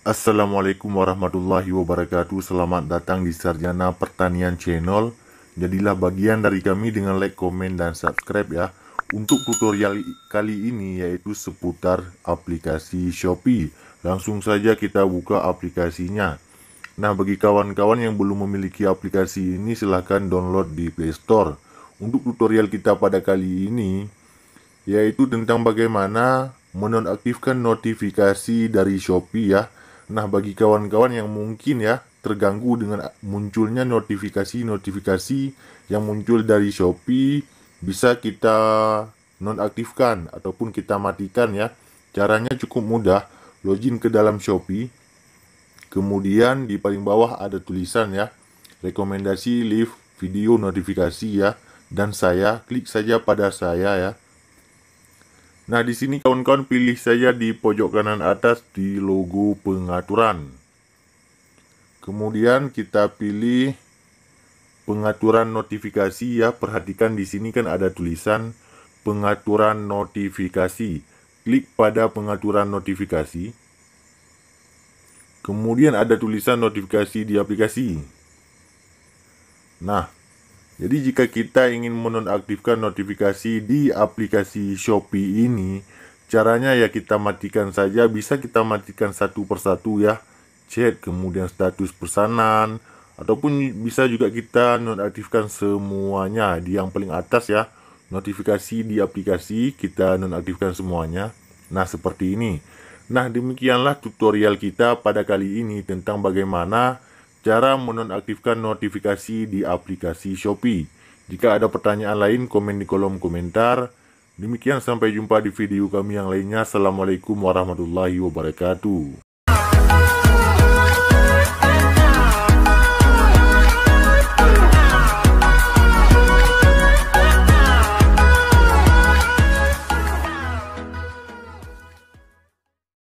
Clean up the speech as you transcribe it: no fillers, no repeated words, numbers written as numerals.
Assalamualaikum warahmatullahi wabarakatuh. Selamat datang di Sarjana Pertanian Channel. Jadilah bagian dari kami dengan like, komen, dan subscribe ya. Untuk tutorial kali ini yaitu seputar aplikasi Shopee. Langsung saja kita buka aplikasinya. Nah, bagi kawan-kawan yang belum memiliki aplikasi ini, silahkan download di Play Store. Untuk tutorial kita pada kali ini yaitu tentang bagaimana menonaktifkan notifikasi dari Shopee ya. Nah, bagi kawan-kawan yang mungkin ya terganggu dengan munculnya notifikasi-notifikasi yang muncul dari Shopee, bisa kita nonaktifkan ataupun kita matikan ya. Caranya cukup mudah. Login ke dalam Shopee. Kemudian di paling bawah ada tulisan ya, rekomendasi live video notifikasi ya. Dan saya klik saja pada saya ya. Nah, di sini kawan-kawan pilih saja di pojok kanan atas di logo pengaturan. Kemudian kita pilih pengaturan notifikasi ya. Perhatikan di sini kan ada tulisan pengaturan notifikasi. Klik pada pengaturan notifikasi. Kemudian ada tulisan notifikasi di aplikasi. Nah, jadi jika kita ingin menonaktifkan notifikasi di aplikasi Shopee ini, caranya ya kita matikan saja. Bisa kita matikan satu persatu ya, chat, kemudian status pesanan, ataupun bisa juga kita nonaktifkan semuanya di yang paling atas ya. Notifikasi di aplikasi kita nonaktifkan semuanya. Nah, seperti ini. Nah, demikianlah tutorial kita pada kali ini tentang bagaimana cara menonaktifkan notifikasi di aplikasi Shopee. Jika ada pertanyaan lain, komen di kolom komentar. Demikian, sampai jumpa di video kami yang lainnya. Assalamualaikum warahmatullahi wabarakatuh.